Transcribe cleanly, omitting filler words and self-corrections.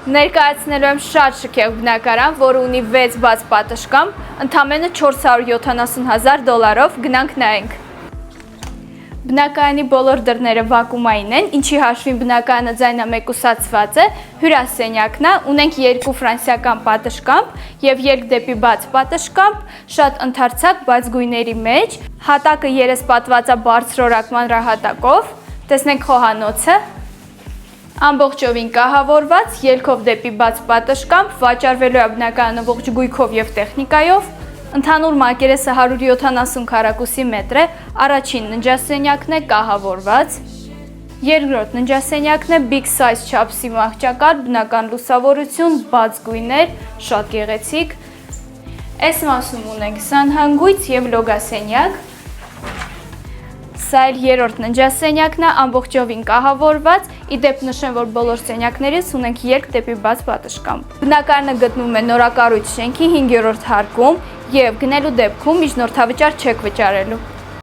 Ներկայացնելու եմ շատ շքեղ բնակարան, որը ունի 6 բաց պատշգամբ, ընդամենը $470,000, գնանք նայենք։ Բնակարանի բոլոր դռները վակուումային են, ինչի հաշվին բնակարանը ձայնամեկուսացված է, հյուրասենյակն է, ունենք 2 ֆրանսիական պատշգամբ և ելք դեպի բաց պատշգամբ, շատ ընդարձակ բաց գույների մեջ, հատակը երեսպատված է բարձրորակ մանրահատակով, տեսնենք խոհանոցը, ամբողջովին կահավորված, ելքով դեպի բաց պատշգամբ, վաճառվելու է բնակարանը ողջ գույքով և տեխնիկայով, ընդհանուր մակերեսը 170 քառակուսի մետր է, առաջին ննջասենյակն է կահավորված, երկրորդ ննջասենյակն է big size չափսի մահճակալ, բնական լուսավորություն, բաց գույներ, շատ գեղեցիկ, այս մասում ունենք սանհանգույց և լոգասենյակ, սա էլ երրորդ ննջասենյակն է, ամբողջովին կահավորված, ի դեպ նշեմ, որ բոլոր սենյակներից ունենք ելք դեպի բաց պատշգամբ։ Բնակարանը գտնվում է նորակառույց շենքի 5-րդ հարկում և գնելու դեպքում միջնորդավճար չեք վճարելու։